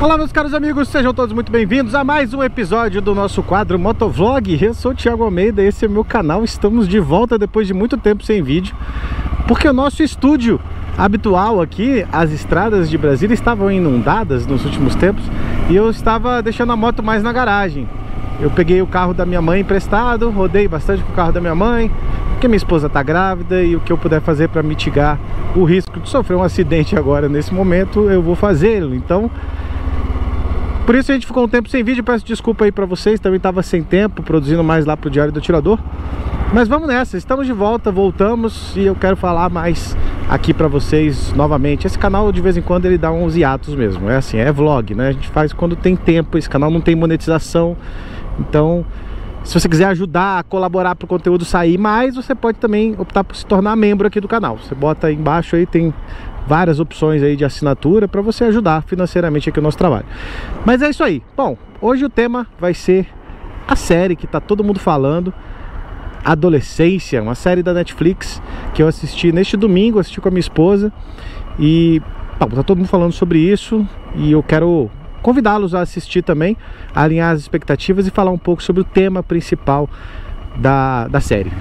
Olá, meus caros amigos, sejam todos muito bem-vindos a mais um episódio do nosso quadro Motovlog. Eu sou o Thiago Almeida, esse é o meu canal. Estamos de volta depois de muito tempo sem vídeo, porque o nosso estúdio habitual aqui, as estradas de Brasília estavam inundadas nos últimos tempos e eu estava deixando a moto mais na garagem. Eu peguei o carro da minha mãe emprestado, rodei bastante com o carro da minha mãe, porque minha esposa está grávida e o que eu puder fazer para mitigar o risco de sofrer um acidente agora nesse momento, eu vou fazê-lo. Então, por isso a gente ficou um tempo sem vídeo, peço desculpa aí pra vocês, também estava sem tempo, produzindo mais lá pro Diário do Atirador. Mas vamos nessa, estamos de volta, voltamos e eu quero falar mais aqui pra vocês novamente. Esse canal de vez em quando ele dá uns hiatos mesmo, é assim, é vlog, né? A gente faz quando tem tempo, esse canal não tem monetização, então se você quiser ajudar a colaborar para o conteúdo sair mais, você pode também optar por se tornar membro aqui do canal. Você bota aí embaixo, aí tem várias opções aí de assinatura para você ajudar financeiramente aqui o nosso trabalho. Mas é isso aí. Bom, hoje o tema vai ser a série que tá todo mundo falando, Adolescência, uma série da Netflix que eu assisti neste domingo, assisti com a minha esposa e bom, tá todo mundo falando sobre isso e eu quero convidá-los a assistir também, a alinhar as expectativas e falar um pouco sobre o tema principal da série.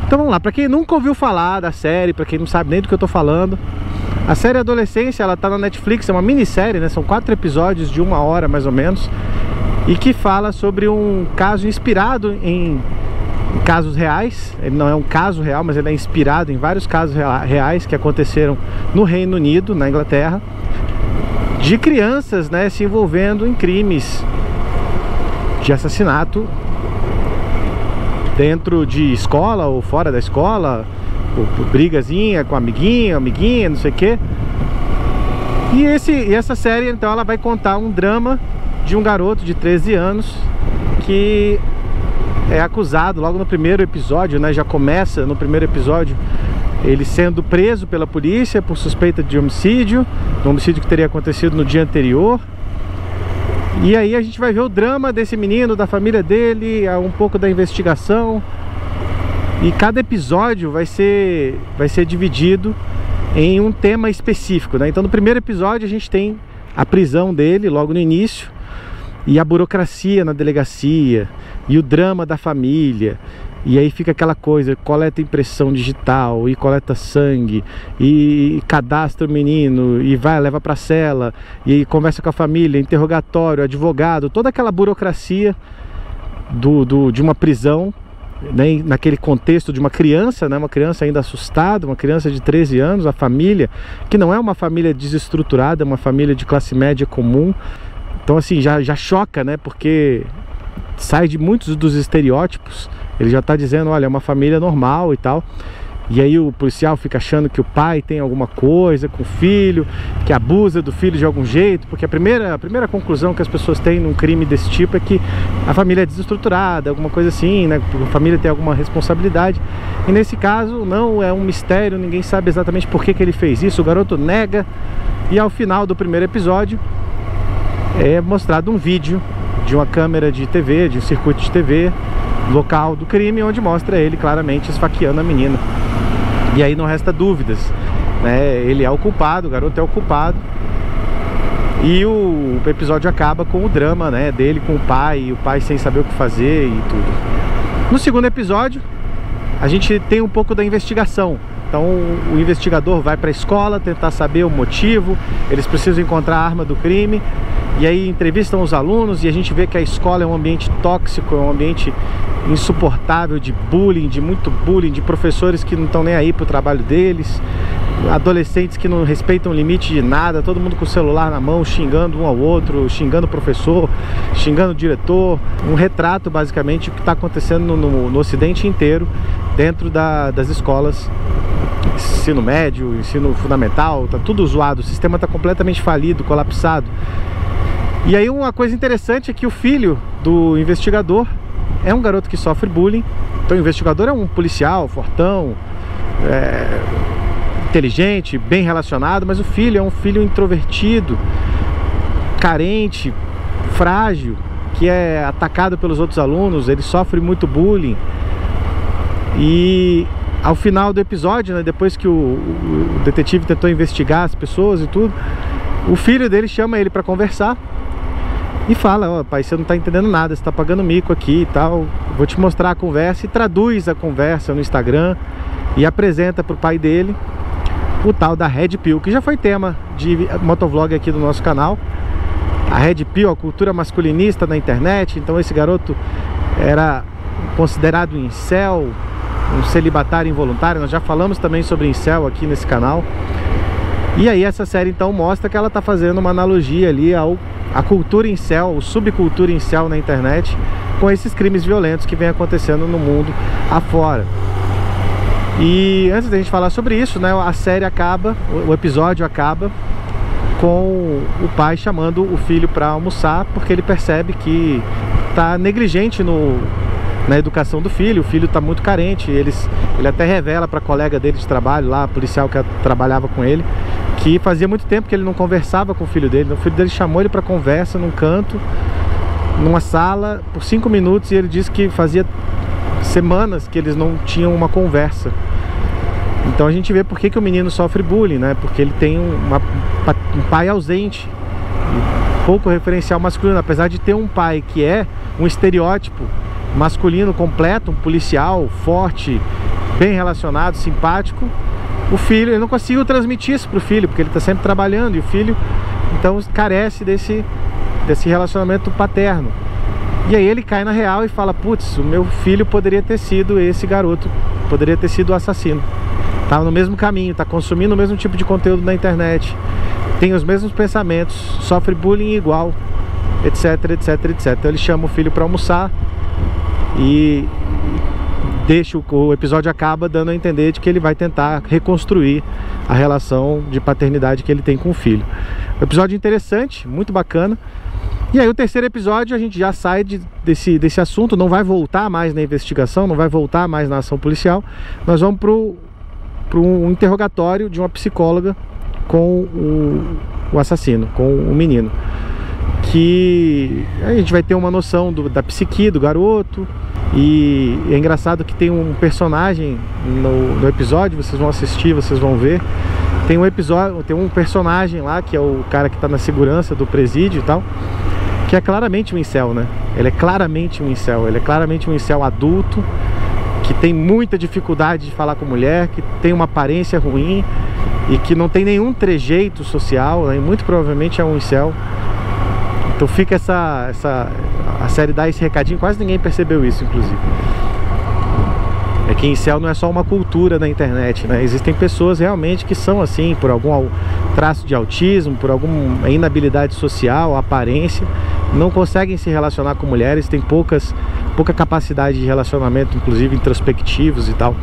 Então vamos lá, para quem nunca ouviu falar da série, para quem não sabe nem do que eu tô falando, a série Adolescência, ela tá na Netflix, é uma minissérie, né? São 4 episódios de 1 hora mais ou menos, e que fala sobre um caso inspirado em casos reais. Ele não é um caso real, mas ele é inspirado em vários casos reais que aconteceram no Reino Unido, na Inglaterra, de crianças, né, se envolvendo em crimes de assassinato dentro de escola ou fora da escola, ou brigazinha com amiguinha, não sei o que. E essa série, então, ela vai contar um drama de um garoto de 13 anos que é acusado logo no primeiro episódio, né, já começa no primeiro episódio ele sendo preso pela polícia por suspeita de homicídio, um homicídio que teria acontecido no dia anterior. E aí a gente vai ver o drama desse menino, da família dele, um pouco da investigação. E cada episódio vai ser dividido em um tema específico, né? Então no primeiro episódio a gente tem a prisão dele logo no início, e a burocracia na delegacia, e o drama da família. E aí fica aquela coisa, coleta impressão digital, e coleta sangue, e cadastra o menino, e leva pra cela, e aí conversa com a família, interrogatório, advogado, toda aquela burocracia de uma prisão, né, naquele contexto de uma criança, né, uma criança ainda assustada, uma criança de 13 anos, a família, que não é uma família desestruturada, é uma família de classe média comum. Então assim, já choca, né, porque sai de muitos dos estereótipos. Ele já tá dizendo, olha, é uma família normal e tal. E aí o policial fica achando que o pai tem alguma coisa com o filho, que abusa do filho de algum jeito, porque a primeira conclusão que as pessoas têm num crime desse tipo é que a família é desestruturada, alguma coisa assim, né? A família tem alguma responsabilidade. E nesse caso, não, é um mistério, ninguém sabe exatamente por que ele fez isso. O garoto nega. E ao final do primeiro episódio é mostrado um vídeo de uma câmera de TV, de um circuito de TV, local do crime, onde mostra ele claramente esfaqueando a menina. E aí não resta dúvidas, né? Ele é o culpado, o garoto é o culpado. E o episódio acaba com o drama, né, dele com o pai, e o pai sem saber o que fazer e tudo. No segundo episódio, a gente tem um pouco da investigação. Então o investigador vai para a escola tentar saber o motivo, eles precisam encontrar a arma do crime. E aí entrevistam os alunos e a gente vê que a escola é um ambiente tóxico, é um ambiente insuportável de bullying, de professores que não estão nem aí pro trabalho deles, adolescentes que não respeitam o limite de nada, todo mundo com o celular na mão, xingando um ao outro, xingando o professor, xingando o diretor. Um retrato basicamente do que está acontecendo no Ocidente inteiro, dentro das escolas, ensino médio, ensino fundamental, tá tudo zoado, o sistema está completamente falido, colapsado. E aí uma coisa interessante é que o filho do investigador é um garoto que sofre bullying. Então o investigador é um policial fortão, inteligente, bem relacionado, mas o filho é um filho introvertido, carente, frágil, que é atacado pelos outros alunos, ele sofre muito bullying. E ao final do episódio, né, depois que o detetive tentou investigar as pessoas e tudo, O filho dele chama ele para conversar e fala: ó, pai, você não tá entendendo nada, você tá pagando mico aqui e tal, vou te mostrar a conversa. E traduz a conversa no Instagram e apresenta pro pai dele o tal da Red Pill, que já foi tema de motovlog aqui do nosso canal. A Red Pill, a cultura masculinista na internet. Então esse garoto era considerado incel, um celibatário involuntário. Nós já falamos também sobre incel aqui nesse canal. E aí essa série então mostra que ela está fazendo uma analogia ali à cultura incel, a subcultura incel na internet, com esses crimes violentos que vem acontecendo no mundo afora. E antes da gente falar sobre isso, né, a série acaba, o episódio acaba com o pai chamando o filho para almoçar, porque ele percebe que está negligente na educação do filho. O filho está muito carente. Ele até revela para a colega dele de trabalho lá, a policial que trabalhava com ele, que fazia muito tempo que ele não conversava com o filho dele. O filho dele chamou ele para conversa num canto, numa sala, por 5 minutos, e ele disse que fazia semanas que eles não tinham uma conversa. Então a gente vê por que o menino sofre bullying, né? Porque ele tem um pai ausente, pouco referencial masculino. Apesar de ter um pai que é um estereótipo masculino completo, um policial forte, bem relacionado, simpático, o filho, ele não conseguiu transmitir isso pro filho, porque ele está sempre trabalhando, e o filho então carece desse relacionamento paterno. E aí ele cai na real e fala: putz, o meu filho poderia ter sido esse garoto, poderia ter sido o assassino. Tá no mesmo caminho, tá consumindo o mesmo tipo de conteúdo na internet, tem os mesmos pensamentos, sofre bullying igual, etc, etc, etc. Então ele chama o filho para almoçar e o episódio acaba dando a entender de que ele vai tentar reconstruir a relação de paternidade que ele tem com o filho. Um episódio interessante, muito bacana. E aí o terceiro episódio a gente já sai desse assunto, não vai voltar mais na investigação, não vai voltar mais na ação policial. Nós vamos para um interrogatório de uma psicóloga com o assassino, com o menino. Que a gente vai ter uma noção da psique do garoto. E é engraçado que tem um personagem no episódio, vocês vão assistir, vocês vão ver. Tem um personagem lá, que é o cara que está na segurança do presídio e tal, que é claramente um incel, né? Ele é claramente um incel, ele é claramente um incel adulto, que tem muita dificuldade de falar com mulher, que tem uma aparência ruim e que não tem nenhum trejeito social, né? E muito provavelmente é um incel. Então fica a série dá esse recadinho, quase ninguém percebeu isso, inclusive. É que incel não é só uma cultura na internet, né? Existem pessoas realmente que são assim, por algum traço de autismo, por alguma inabilidade social, aparência, não conseguem se relacionar com mulheres, têm pouca capacidade de relacionamento, inclusive introspectivos e tal.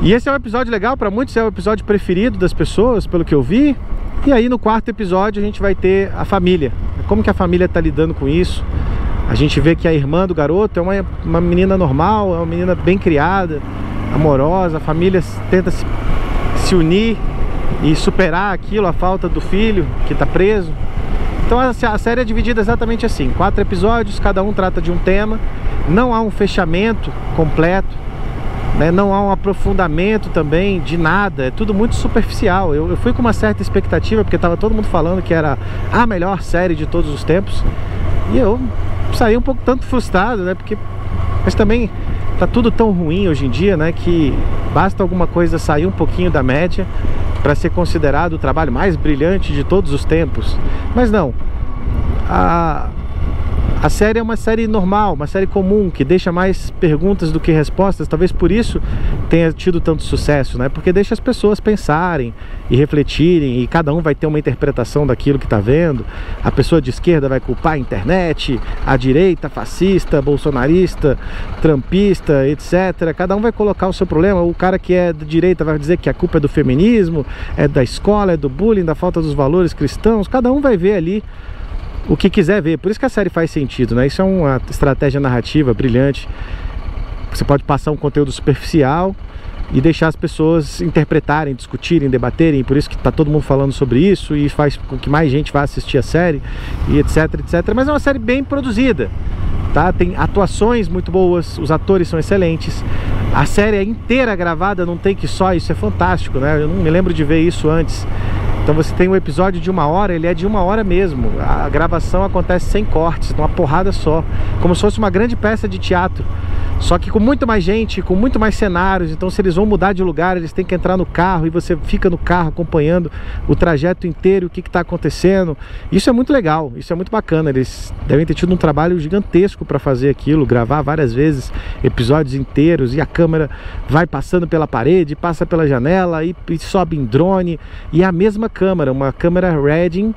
E esse é um episódio legal, para muitos é o episódio preferido das pessoas, pelo que eu vi. E aí no quarto episódio a gente vai ter a família, como que a família está lidando com isso. A gente vê que a irmã do garoto é uma menina normal, é uma menina bem criada, amorosa. A família tenta se unir e superar aquilo, a falta do filho que está preso. Então a série é dividida exatamente assim, 4 episódios, cada um trata de um tema. Não há um fechamento completo, né? Não há um aprofundamento também de nada, é tudo muito superficial. Eu fui com uma certa expectativa, porque estava todo mundo falando que era a melhor série de todos os tempos, e eu saí um pouco tanto frustrado, né? Mas também tá tudo tão ruim hoje em dia, né? Que basta alguma coisa sair um pouquinho da média para ser considerado o trabalho mais brilhante de todos os tempos. Mas não, a série é uma série normal, uma série comum, que deixa mais perguntas do que respostas. Talvez por isso tenha tido tanto sucesso, né? Porque deixa as pessoas pensarem e refletirem, e cada um vai ter uma interpretação daquilo que está vendo. A pessoa de esquerda vai culpar a internet, a direita fascista, bolsonarista, trumpista, etc. Cada um vai colocar o seu problema. O cara que é de direita vai dizer que a culpa é do feminismo, é da escola, é do bullying, da falta dos valores cristãos. Cada um vai ver ali o que quiser ver. Por isso que a série faz sentido, né? Isso é uma estratégia narrativa brilhante. Você pode passar um conteúdo superficial e deixar as pessoas interpretarem, discutirem, debaterem. Por isso que tá todo mundo falando sobre isso, e faz com que mais gente vá assistir a série, e etc, etc. Mas é uma série bem produzida, tá? Tem atuações muito boas, os atores são excelentes. A série é inteira gravada num take só, isso é fantástico, né? Eu não me lembro de ver isso antes. Então você tem um episódio de 1 hora, ele é de 1 hora mesmo. A gravação acontece sem cortes, uma porrada só, como se fosse uma grande peça de teatro, só que com muito mais gente, com muito mais cenários. Então se eles vão mudar de lugar, eles têm que entrar no carro e você fica no carro acompanhando o trajeto inteiro, o que está acontecendo. Isso é muito legal, isso é muito bacana. Eles devem ter tido um trabalho gigantesco para fazer aquilo, gravar várias vezes episódios inteiros, e a câmera vai passando pela parede, passa pela janela e sobe em drone, e é a mesma câmera, uma câmera Red,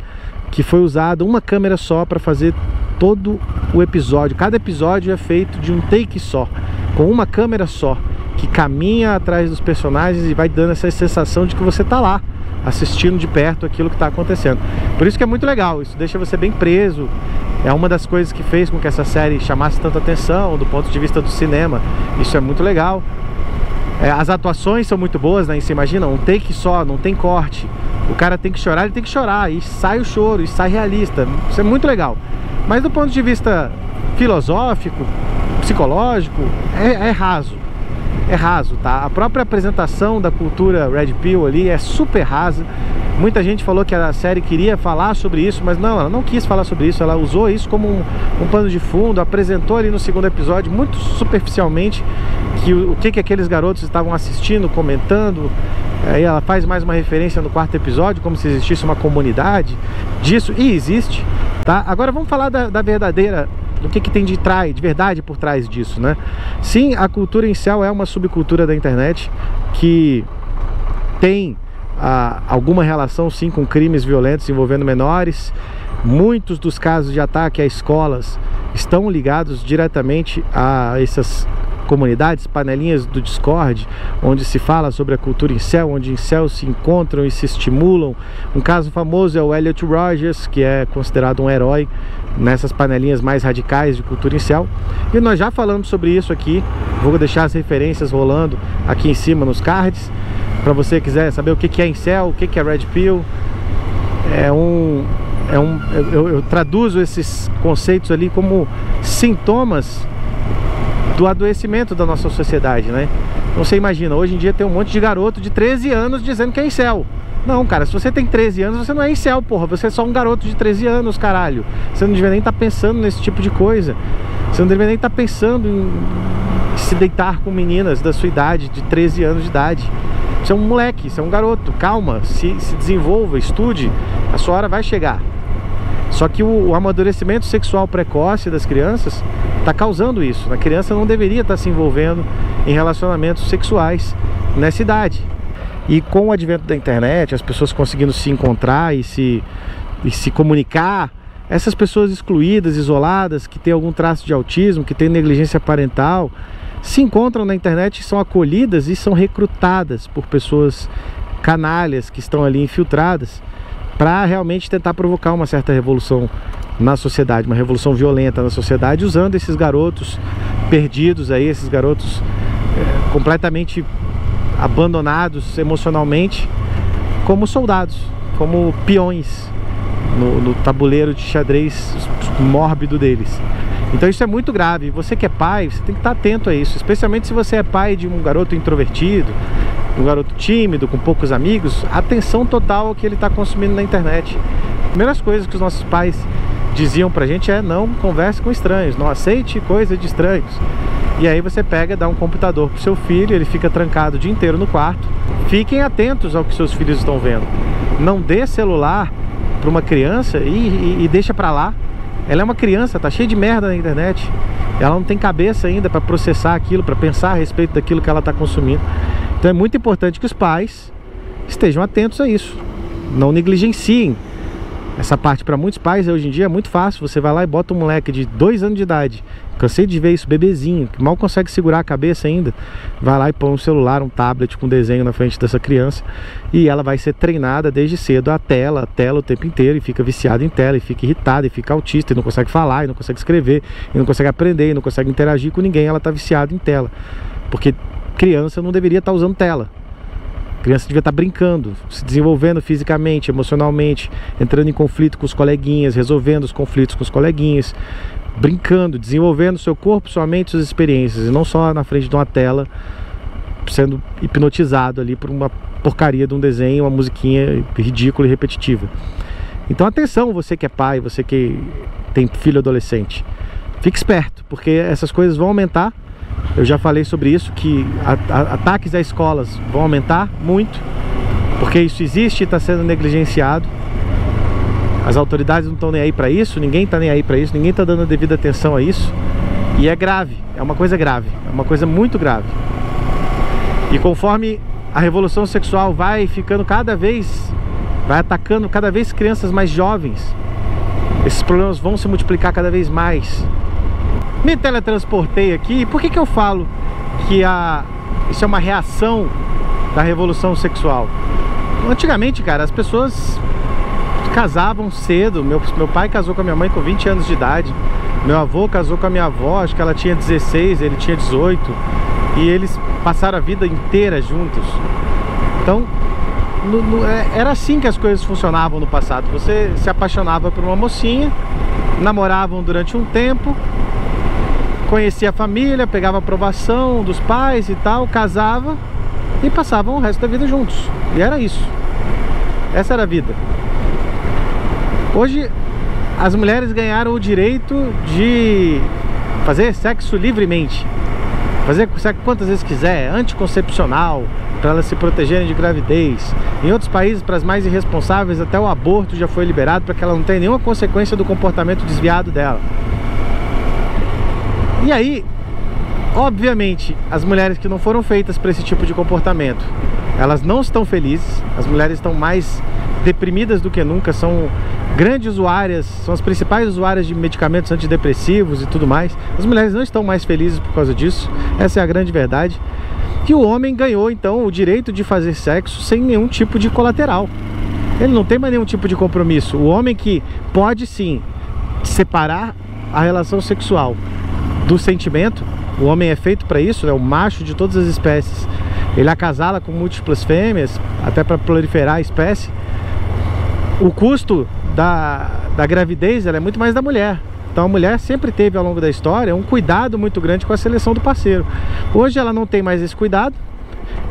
que foi usada uma câmera só para fazer todo o episódio. Cada episódio é feito de um take só, com uma câmera só, que caminha atrás dos personagens e vai dando essa sensação de que você tá lá assistindo de perto aquilo que está acontecendo. Por isso que é muito legal, isso deixa você bem preso. É uma das coisas que fez com que essa série chamasse tanta atenção do ponto de vista do cinema. Isso é muito legal. As atuações são muito boas, né? Você imagina, um take só, não tem corte. O cara tem que chorar, ele tem que chorar, e sai o choro, e sai realista. Isso é muito legal. Mas do ponto de vista filosófico, psicológico, é raso. É raso, tá? A própria apresentação da cultura Red Pill ali é super rasa. Muita gente falou que a série queria falar sobre isso, mas não, ela não quis falar sobre isso. Ela usou isso como um pano de fundo, apresentou ali no segundo episódio, muito superficialmente, o que aqueles garotos estavam assistindo, comentando. Aí ela faz mais uma referência no 4º episódio, como se existisse uma comunidade disso, e existe, tá? Agora vamos falar da verdadeira, do que tem de verdade por trás disso, né? Sim, a cultura incel é uma subcultura da internet que tem alguma relação, sim, com crimes violentos envolvendo menores. Muitos dos casos de ataque a escolas estão ligados diretamente a essas comunidades, panelinhas do Discord, onde se fala sobre a cultura incel, onde incels se encontram e se estimulam. Um caso famoso é o Elliot Rogers, que é considerado um herói nessas panelinhas mais radicais de cultura incel, e nós já falamos sobre isso aqui. Vou deixar as referências rolando aqui em cima nos cards, para você quiser saber o que é incel, o que é Red Pill. Eu traduzo esses conceitos ali como sintomas do adoecimento da nossa sociedade, né? Então você imagina, hoje em dia tem um monte de garoto de 13 anos dizendo que é incel. Não, cara, se você tem 13 anos, você não é incel, porra. Você é só um garoto de 13 anos, caralho. Você não deveria nem estar pensando nesse tipo de coisa. Você não deveria nem estar pensando em se deitar com meninas da sua idade, de 13 anos de idade. Você é um moleque, você é um garoto. Calma, se desenvolva, estude. A sua hora vai chegar. Só que o amadurecimento sexual precoce das crianças está causando isso. A criança não deveria estar se envolvendo em relacionamentos sexuais nessa idade. E com o advento da internet, as pessoas conseguindo se encontrar e se comunicar, essas pessoas excluídas, isoladas, que têm algum traço de autismo, que têm negligência parental, se encontram na internet, são acolhidas e são recrutadas por pessoas canalhas que estão ali infiltradas para realmente tentar provocar uma certa revolução na sociedade, uma revolução violenta na sociedade, usando esses garotos perdidos aí, esses garotos completamente abandonados emocionalmente, como soldados, como peões no tabuleiro de xadrez mórbido deles. Então isso é muito grave. Você que é pai, você tem que estar atento a isso, especialmente se você é pai de um garoto introvertido, um garoto tímido, com poucos amigos. Atenção total ao que ele está consumindo na internet. Primeiras coisas que os nossos pais diziam pra gente é: não converse com estranhos, não aceite coisa de estranhos. E aí você pega, dá um computador pro seu filho, ele fica trancado o dia inteiro no quarto. Fiquem atentos ao que seus filhos estão vendo. Não dê celular para uma criança e deixa pra lá. Ela é uma criança, tá cheia de merda na internet. Ela não tem cabeça ainda para processar aquilo, para pensar a respeito daquilo que ela está consumindo. Então é muito importante que os pais estejam atentos a isso. Não negligenciem essa parte. Para muitos pais hoje em dia é muito fácil. Você vai lá e bota um moleque de 2 anos de idade, cansei de ver isso, bebezinho, que mal consegue segurar a cabeça ainda, vai lá e põe um celular, um tablet com desenho na frente dessa criança, e ela vai ser treinada desde cedo a tela o tempo inteiro, e fica viciada em tela, e fica irritada, e fica autista, e não consegue falar, e não consegue escrever, e não consegue aprender, e não consegue interagir com ninguém. Ela está viciada em tela, porque criança não deveria estar usando tela. Criança devia estar brincando, se desenvolvendo fisicamente, emocionalmente, entrando em conflito com os coleguinhas, resolvendo os conflitos com os coleguinhas, brincando, desenvolvendo seu corpo, sua mente, suas experiências, e não só na frente de uma tela, sendo hipnotizado ali por uma porcaria de um desenho, uma musiquinha ridícula e repetitiva. Então atenção, você que é pai, você que tem filho adolescente, fique esperto, porque essas coisas vão aumentar. Eu já falei sobre isso, que ataques a escolas vão aumentar muito, porque isso existe e está sendo negligenciado. As autoridades não estão nem aí para isso, ninguém está nem aí para isso, ninguém está dando a devida atenção a isso. E é grave, é uma coisa grave, é uma coisa muito grave. E conforme a revolução sexual vai ficando vai atacando cada vez crianças mais jovens, esses problemas vão se multiplicar cada vez mais. Me teletransportei aqui. Por que eu falo que isso é uma reação da revolução sexual? Antigamente, cara, as pessoas casavam cedo. Meu pai casou com a minha mãe com 20 anos de idade. Meu avô casou com a minha avó, acho que ela tinha 16, ele tinha 18. E eles passaram a vida inteira juntos. Então, era assim que as coisas funcionavam no passado. Você se apaixonava por uma mocinha, namoravam durante um tempo, conhecia a família, pegava a aprovação dos pais e tal, casava e passavam o resto da vida juntos. E era isso. Essa era a vida. Hoje as mulheres ganharam o direito de fazer sexo livremente, fazer sexo quantas vezes quiser, anticoncepcional, para elas se protegerem de gravidez. Em outros países, para as mais irresponsáveis, até o aborto já foi liberado, para que ela não tenha nenhuma consequência do comportamento desviado dela. E aí, obviamente, as mulheres que não foram feitas para esse tipo de comportamento, elas não estão felizes. As mulheres estão mais deprimidas do que nunca, são grandes usuárias, são as principais usuárias de medicamentos antidepressivos e tudo mais. As mulheres não estão mais felizes por causa disso, essa é a grande verdade. E o homem ganhou então o direito de fazer sexo sem nenhum tipo de colateral. Ele não tem mais nenhum tipo de compromisso. O homem que pode sim separar a relação sexual do sentimento, o homem é feito para isso, é o macho de todas as espécies. Ele acasala com múltiplas fêmeas, até para proliferar a espécie. O custo da gravidez ela é muito mais da mulher. Então a mulher sempre teve ao longo da história um cuidado muito grande com a seleção do parceiro. Hoje ela não tem mais esse cuidado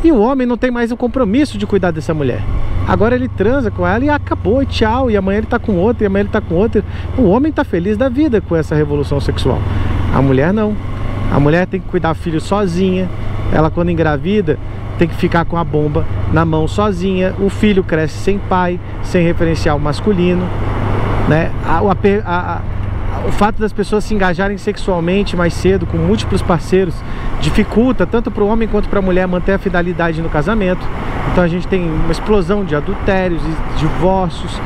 e o homem não tem mais o compromisso de cuidar dessa mulher. Agora ele transa com ela e acabou, e tchau, e amanhã ele tá com outra, e amanhã ele tá com outra. O homem tá feliz da vida com essa revolução sexual. A mulher não. A mulher tem que cuidar do filho sozinha. Ela, quando engravida, tem que ficar com a bomba na mão sozinha. O filho cresce sem pai, sem referencial masculino, né? O fato das pessoas se engajarem sexualmente mais cedo, com múltiplos parceiros, dificulta tanto para o homem quanto para a mulher manter a fidelidade no casamento. Então a gente tem uma explosão de adultérios e divórcios.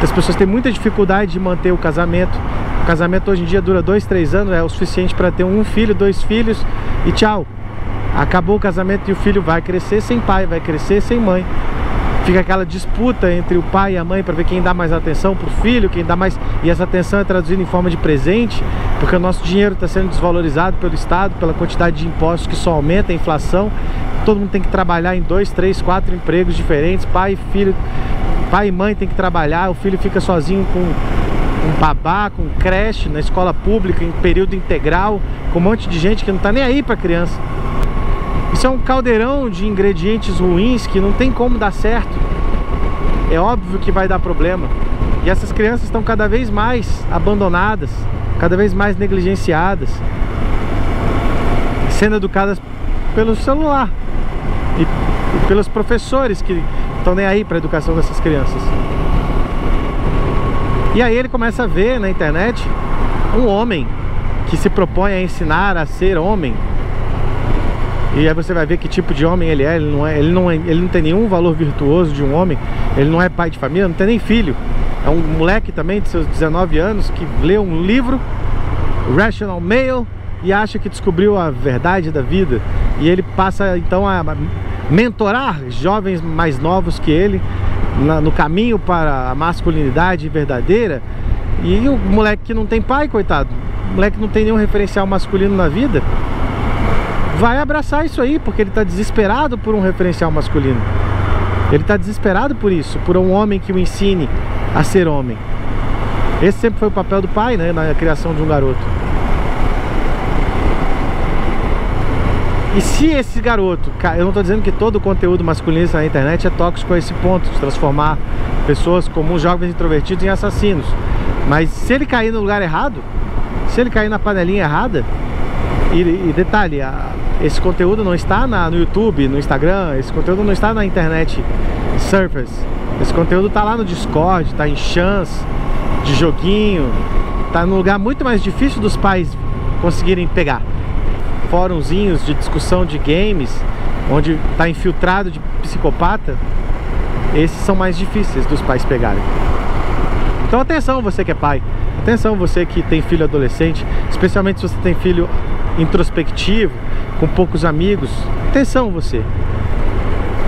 As pessoas têm muita dificuldade de manter o casamento. O casamento hoje em dia dura 2, 3 anos, é o suficiente para ter um filho, 2 filhos e tchau. Acabou o casamento e o filho vai crescer sem pai, vai crescer sem mãe. Fica aquela disputa entre o pai e a mãe para ver quem dá mais atenção para o filho, quem dá mais... E essa atenção é traduzida em forma de presente, porque o nosso dinheiro está sendo desvalorizado pelo Estado, pela quantidade de impostos que só aumenta a inflação. Todo mundo tem que trabalhar em 2, 3, 4 empregos diferentes. Pai e filho, pai e mãe tem que trabalhar. O filho fica sozinho com um babá, com creche, na escola pública, em período integral, com um monte de gente que não está nem aí para a criança. Isso é um caldeirão de ingredientes ruins que não tem como dar certo. É óbvio que vai dar problema. E essas crianças estão cada vez mais abandonadas, cada vez mais negligenciadas, sendo educadas pelo celular e pelos professores que estão nem aí para a educação dessas crianças. E aí ele começa a ver na internet um homem que se propõe a ensinar a ser homem. E aí você vai ver que tipo de homem ele é. Ele não tem nenhum valor virtuoso de um homem. Ele não é pai de família, não tem nem filho. É um moleque também de seus 19 anos que lê um livro, Rational Male, e acha que descobriu a verdade da vida. E ele passa então a mentorar jovens mais novos que ele no caminho para a masculinidade verdadeira. E o moleque que não tem pai, coitado, o moleque que não tem nenhum referencial masculino na vida, vai abraçar isso aí, porque ele está desesperado por um referencial masculino. Ele está desesperado por isso, por um homem que o ensine a ser homem. Esse sempre foi o papel do pai, né, na criação de um garoto. E se esse garoto, eu não tô dizendo que todo o conteúdo masculinista na internet é tóxico a esse ponto, de transformar pessoas comuns, jovens introvertidos, em assassinos. Mas se ele cair no lugar errado, se ele cair na panelinha errada, e detalhe, esse conteúdo não está no YouTube, no Instagram, esse conteúdo não está na internet surface. Esse conteúdo está lá no Discord, está em chance de joguinho, está num lugar muito mais difícil dos pais conseguirem pegar. Fórumzinhos de discussão de games, onde está infiltrado de psicopata, esses são mais difíceis dos pais pegarem. Então atenção você que é pai, atenção você que tem filho adolescente, especialmente se você tem filho introspectivo, com poucos amigos, atenção você.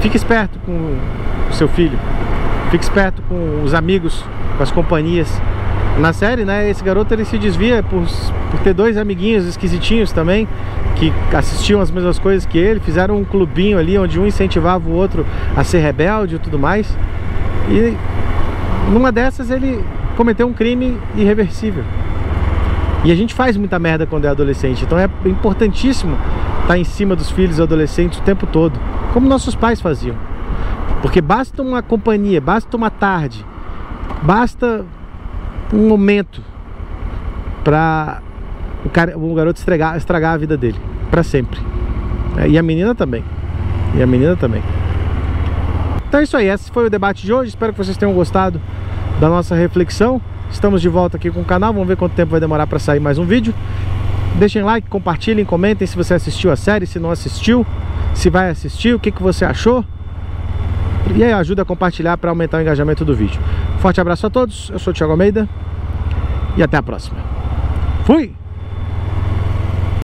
Fique esperto com o seu filho, fique esperto com os amigos, com as companhias. Na série, né, esse garoto ele se desvia por ter dois amiguinhos esquisitinhos também, que assistiam as mesmas coisas que ele, fizeram um clubinho ali onde um incentivava o outro a ser rebelde e tudo mais. E numa dessas ele cometeu um crime irreversível. E a gente faz muita merda quando é adolescente, então é importantíssimo estar em cima dos filhos adolescentes o tempo todo, como nossos pais faziam. Porque basta uma companhia, basta uma tarde, basta um momento para o garoto estragar a vida dele para sempre. E a menina também. E a menina também. Então é isso aí, esse foi o debate de hoje. Espero que vocês tenham gostado da nossa reflexão. Estamos de volta aqui com o canal. Vamos ver quanto tempo vai demorar para sair mais um vídeo. Deixem like, compartilhem, comentem se você assistiu a série, se não assistiu, se vai assistir, o que você achou. E aí ajuda a compartilhar para aumentar o engajamento do vídeo. Forte abraço a todos, eu sou o Thiago Almeida e até a próxima. Fui!